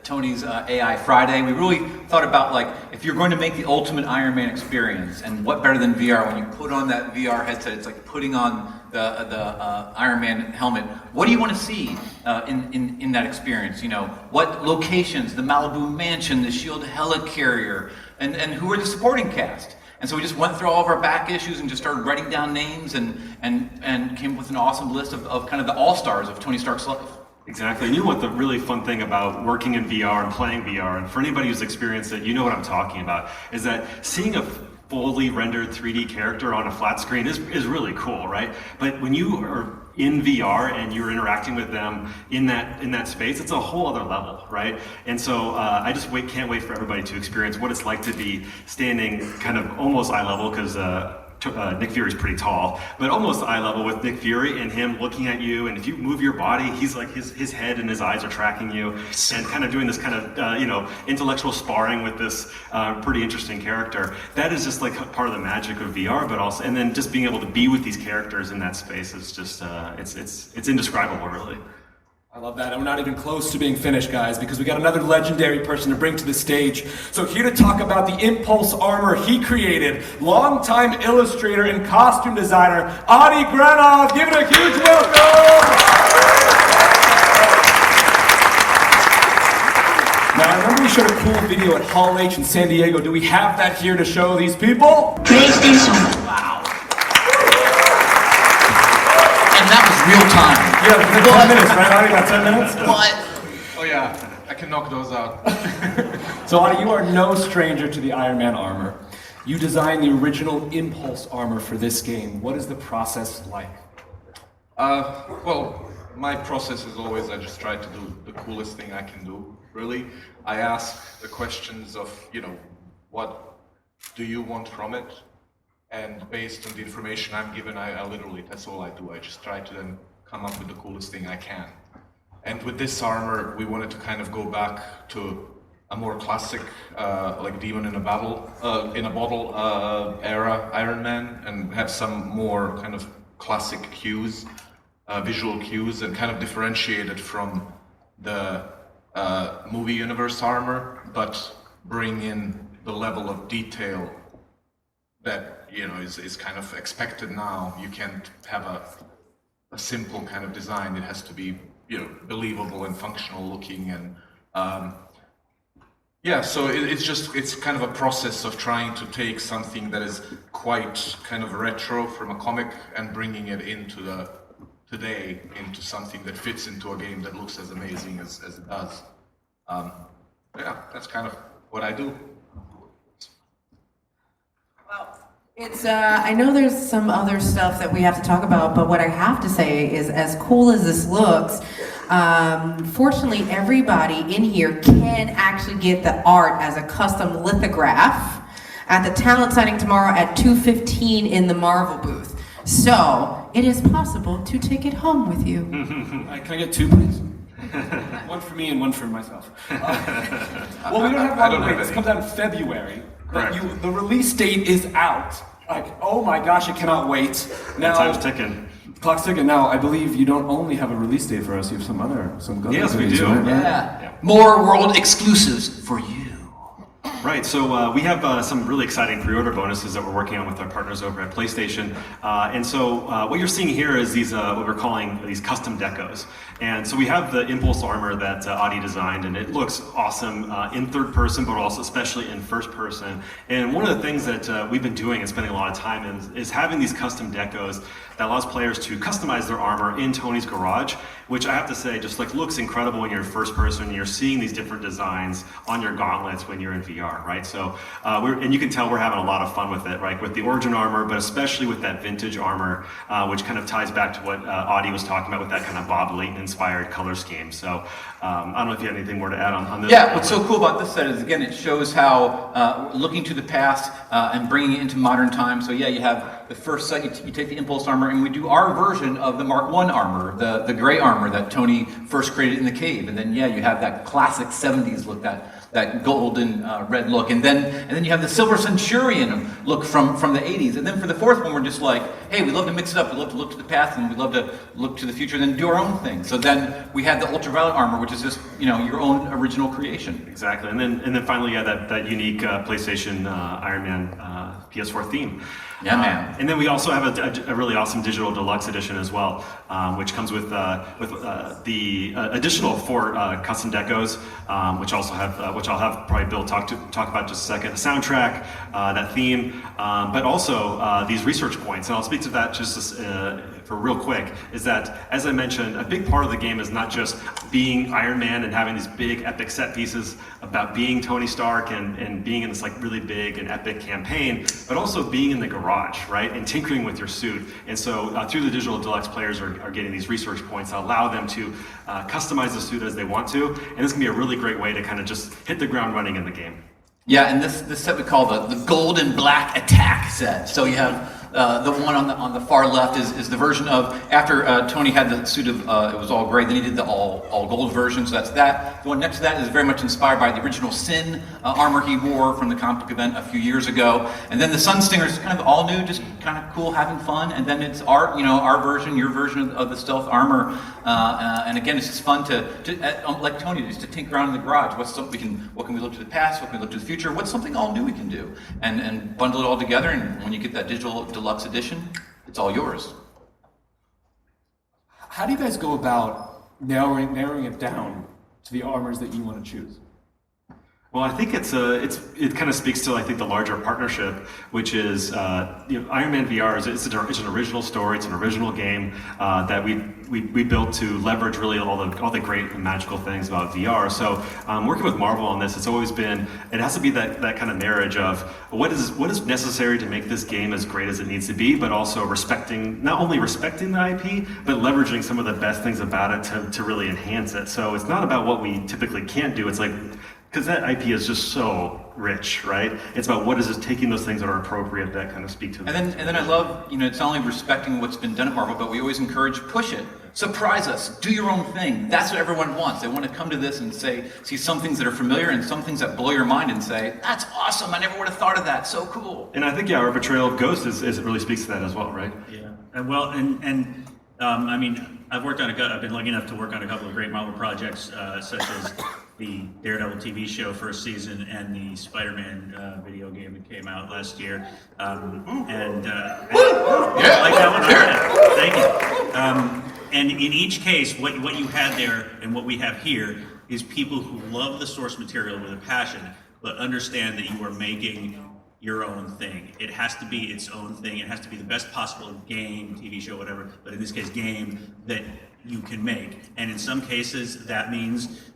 Tony's AI Friday. We really thought about if you're going to make the ultimate Iron Man experience, and what better than VR? When you put on that VR headset, it's like putting on the Iron Man helmet. What do you want to see in that experience? What locations? The Malibu mansion, the Shield helicarrier, and who are the supporting cast? And so we just went through all of our back issues and just started writing down names and came up with an awesome list of kind of the all-stars of Tony Stark's life. Exactly. And you know what the really fun thing about working in VR and playing VR, and for anybody who's experienced it, you know what I'm talking about, is that seeing a fully rendered 3D character on a flat screen is really cool, right? But when you are in VR and you're interacting with them in that space, it's a whole other level, right? And so I just can't wait for everybody to experience what it's like to be standing kind of almost eye level, because Nick Fury's pretty tall, but almost eye level with Nick Fury, and him looking at you, and if you move your body, he's like his head and his eyes are tracking you, and kind of doing this kind of intellectual sparring with this pretty interesting character. That is just like part of the magic of VR, but also, and then just being able to be with these characters in that space is just it's indescribable, really. I love that. And we're not even close to being finished, guys, because we got another legendary person to bring to the stage. So here to talk about the Impulse armor he created, longtime illustrator and costume designer, Adi Granov. Give it a huge welcome! Now, I remember we showed a cool video at Hall H in San Diego. Do we have that here to show these people? PlayStation. Wow. And that was real time. Yeah, 10 minutes, right, Adi? About 10 minutes? What? Oh yeah, I can knock those out. So Adi, you are no stranger to the Iron Man armor. You designed the original Impulse armor for this game. What is the process like? Well, my process is always I just try to do the coolest thing I can do, really. I ask the questions of, what do you want from it? And based on the information I'm given, I literally, that's all I do. I just try to then come up with the coolest thing I can. And with this armor, we wanted to kind of go back to a more classic, like Demon in a Bottle era Iron Man, and have some more kind of classic cues, visual cues, and kind of differentiate it from the movie universe armor, but bring in the level of detail that is kind of expected now. You can't have a simple kind of design. It has to be believable and functional looking, and so it's kind of a process of trying to take something that is quite kind of retro from a comic and bringing it into something that fits into a game that looks as amazing as it does. Yeah, that's kind of what I do. It's, I know there's some other stuff that we have to talk about, but what I have to say is, as cool as this looks, fortunately everybody in here can actually get the art as a custom lithograph at the talent signing tomorrow at 2:15 in the Marvel booth. So, it is possible to take it home with you. Can I get 2, please? One for me and one for myself. Well, we don't have long to wait. This comes out in February. Correct. The release date is out. Like, oh my gosh, I cannot wait. Now, time's ticking. Clock's ticking. Now, I believe you don't only have a release date for us, you have some good Yes, we goodies, do. right? Yeah. More world exclusives for you. Right, so we have some really exciting pre-order bonuses that we're working on with our partners over at PlayStation. And so what you're seeing here is these, what we're calling these custom decos. And so we have the Impulse armor that Adi designed, and it looks awesome in third person, but also especially in first person. And one of the things that we've been doing and spending a lot of time in is having these custom decos that allows players to customize their armor in Tony's garage, which I have to say just like looks incredible when you're first person and you're seeing these different designs on your gauntlets when you're in VR, right? So, and you can tell we're having a lot of fun with it, right? With the Origin armor, but especially with that vintage armor, which kind of ties back to what Adi was talking about with that kind of Bob Layton inspired color scheme. So, I don't know if you have anything more to add on this. Yeah, what's so cool about this set is, again, it shows how looking to the past and bringing it into modern times. So yeah, you have the first set, you take the Impulse armor, and we do our version of the Mark I armor, the gray armor that Tony first created in the cave. And then, yeah, you have that classic 70s look, that golden red look. And then you have the Silver Centurion look from the 80s. And then for the fourth one, we're just like, hey, we love to mix it up. We love to look to the past, and we love to look to the future, and then do our own thing. So then we have the Ultraviolet armor, which is just, your own original creation. Exactly. And then finally, yeah, that unique PlayStation Iron Man PS4 theme. Yeah, man. And then we also have a really awesome digital deluxe edition as well, which comes with the additional 4 custom decos, which I'll have probably Bill talk about just a second. The soundtrack, that theme, but also these research points, and I'll speak to that just for real quick. Is that, as I mentioned, a big part of the game is not just being Iron Man and having these big epic set pieces about being Tony Stark and being in this like really big and epic campaign, but also being in the garage, right, and tinkering with your suit. And so through the digital deluxe, players are getting these research points that allow them to customize the suit as they want to, and this can be a really great way to kind of just hit the ground running in the game. Yeah, and this set we call the gold and black attack set. So you have the one on the far left is the version of after Tony had the suit of it was all gray. Then he did the all gold version. So that's that. The one next to that is very much inspired by the original Sin armor he wore from the comic book event a few years ago. And then the Sunstinger is kind of all new, just kind of cool, having fun. And then it's our version, your version of the stealth armor. And again, it's just fun to like Tony used to tinker around in the garage. What can we look to the past? What can we look to the future? What's something all new we can do? And bundle it all together. And when you get that digital deluxe edition, it's all yours. How do you guys go about narrowing it down to the armors that you want to choose? Well, I think it kind of speaks to, I think, the larger partnership, which is Iron Man VR it's an original story, it's an original game that we built to leverage really all the great and magical things about VR. So working with Marvel on this, it's always been, it has to be that kind of marriage of what is necessary to make this game as great as it needs to be, but also not only respecting the IP, but leveraging some of the best things about it to really enhance it. So it's not about what we typically can't do. It's like, because that IP is just so rich, right? It's about what is it, taking those things that are appropriate that kind of speak to them. And then I love, it's not only respecting what's been done at Marvel, but we always encourage, push it, surprise us, do your own thing. That's what everyone wants. They want to come to this and see some things that are familiar and some things that blow your mind and say, that's awesome, I never would have thought of that, so cool. And I think, yeah, our portrayal of Ghost it really speaks to that as well, right? Yeah, I mean, I've been lucky enough to work on a couple of great Marvel projects, such as the Daredevil TV show first season and the Spider-Man video game that came out last year. Like that one? Thank you. And in each case, what you had there and what we have here is people who love the source material with a passion, but understand that you are making your own thing. It has to be its own thing. It has to be the best possible game, TV show, whatever, but in this case, game that you can make. And in some cases, that means,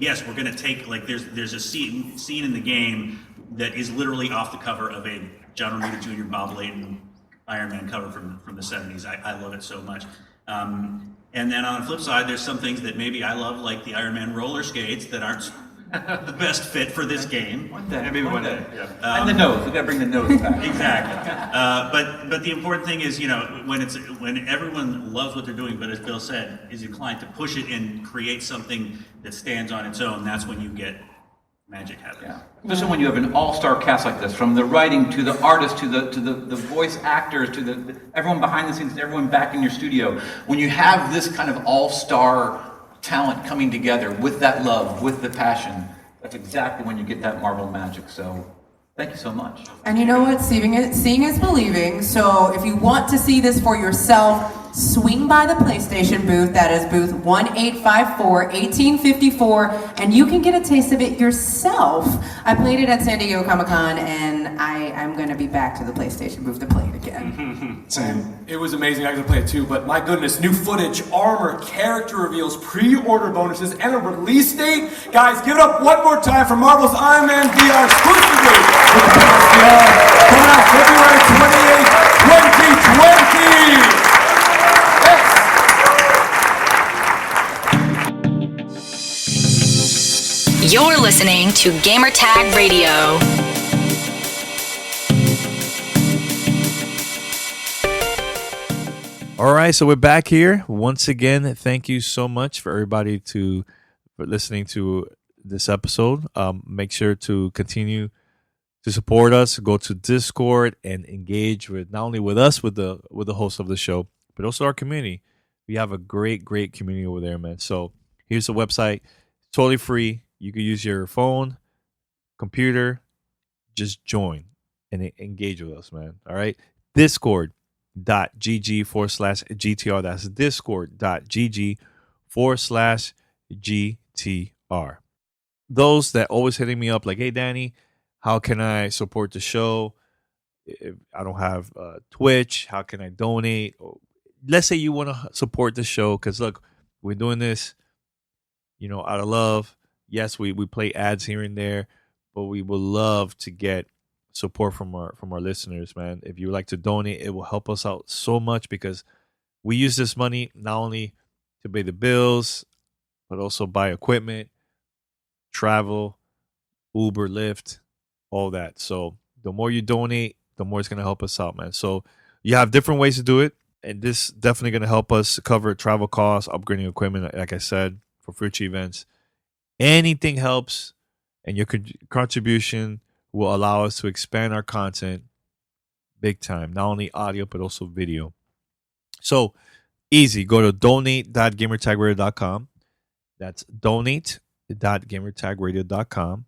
yes, we're going to take, like, there's a scene in the game that is literally off the cover of a John Romita Jr. Bob Layton Iron Man cover from the 70s. I love it so much. And then on the flip side, there's some things that maybe I love, like the Iron Man roller skates that aren't the best fit for this game. One day. Maybe one day. Yeah. And the nose. We got to bring the nose back. Exactly. But the important thing is, when everyone loves what they're doing, but as Bill said, is inclined to push it and create something that stands on its own, that's when you get magic happen. Yeah. Especially when you have an all-star cast like this, from the writing to the artist to the voice actors to the everyone behind the scenes, everyone back in your studio. When you have this kind of all-star talent coming together with that love, with the passion, that's exactly when you get that Marvel magic. So thank you so much. And you know what? Seeing is believing. So if you want to see this for yourself, swing by the PlayStation booth. That is booth 1854, and you can get a taste of it yourself. I played it at San Diego Comic-Con, and I'm going to be back to the PlayStation booth to play it again. Same. It was amazing. I got to play it too, but my goodness, new footage, armor, character reveals, pre-order bonuses, and a release date. Guys, give it up one more time for Marvel's Iron Man VR exclusively with the VR coming out February 28, 2020. You're listening to Gamertag Radio. All right, so we're back here once again. Thank you so much for everybody for listening to this episode. Make sure to continue to support us. Go to Discord and engage with not only with us, with the host of the show, but also our community. We have a great community over there, man. So here's the website, totally free. You can use your phone, computer, just join and engage with us, man. All right. Discord.gg/GTR. That's discord.gg/GTR. Those that always hitting me up like, hey, Danny, how can I support the show? If I don't have Twitch, how can I donate? Let's say you want to support the show because, look, we're doing this, out of love. Yes, we play ads here and there, but we would love to get support from our listeners, man. If you would like to donate, it will help us out so much because we use this money not only to pay the bills, but also buy equipment, travel, Uber, Lyft, all that. So the more you donate, the more it's going to help us out, man. So you have different ways to do it, and this is definitely going to help us cover travel costs, upgrading equipment, like I said, for future events. Anything helps, and your contribution will allow us to expand our content big time, not only audio, but also video. So easy. Go to donate.gamertagradio.com. That's donate.gamertagradio.com.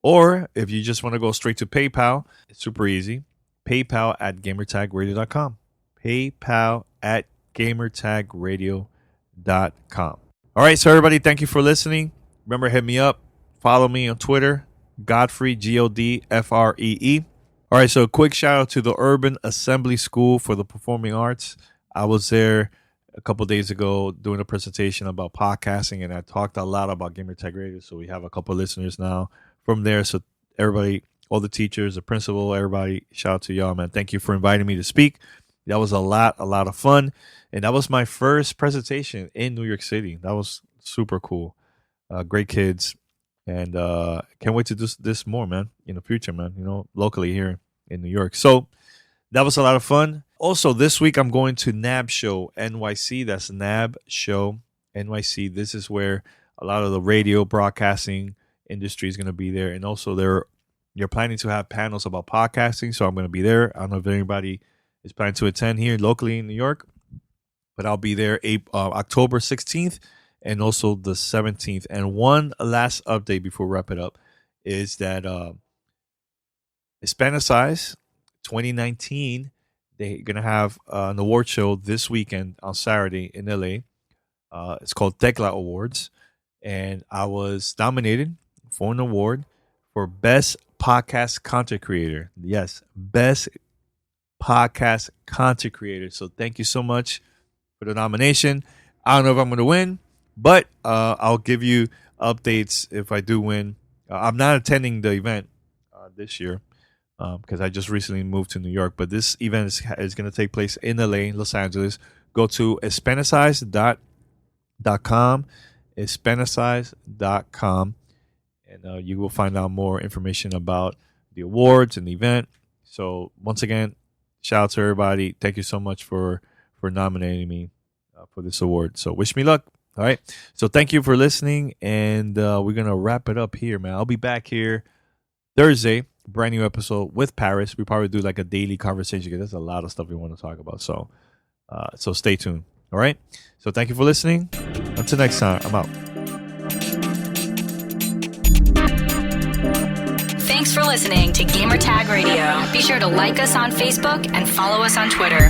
Or if you just want to go straight to PayPal, it's super easy. PayPal@gamertagradio.com. PayPal@gamertagradio.com. All right, so everybody, thank you for listening. Remember, hit me up. Follow me on Twitter, Godfrey, Godfree. All right, so a quick shout out to the Urban Assembly School for the Performing Arts. I was there a couple days ago doing a presentation about podcasting, and I talked a lot about Gamertag Radio, so we have a couple listeners now from there. So everybody, all the teachers, the principal, everybody, shout out to y'all, man. Thank you for inviting me to speak. That was a lot of fun, and that was my first presentation in New York City. That was super cool. Great kids, and can't wait to do this more, man, in the future, man, locally here in New York. So that was a lot of fun. Also, this week I'm going to NAB Show NYC. That's NAB Show NYC. This is where a lot of the radio broadcasting industry is going to be there, and also they're planning to have panels about podcasting, so I'm going to be there. I don't know if anybody is planning to attend here locally in New York, but I'll be there October 16th. And also the 17th. And one last update before we wrap it up is that Hispanicize 2019, they're going to have an award show this weekend on Saturday in LA. It's called Tecla Awards. And I was nominated for an award for Best Podcast Content Creator. Yes, Best Podcast Content Creator. So thank you so much for the nomination. I don't know if I'm going to win, but I'll give you updates if I do win. I'm not attending the event this year because I just recently moved to New York. But this event is going to take place in LA, Los Angeles. Go to hispanicize.com, hispanicize.com, and you will find out more information about the awards and the event. So once again, shout out to everybody. Thank you so much for nominating me for this award. So wish me luck. All right. So thank you for listening, and we're going to wrap it up here, man. I'll be back here Thursday, brand new episode with Paris. We probably do like a daily conversation because there's a lot of stuff we want to talk about. So stay tuned. All right. So thank you for listening. Until next time, I'm out. Thanks for listening to Gamertag Radio. Be sure to like us on Facebook and follow us on Twitter.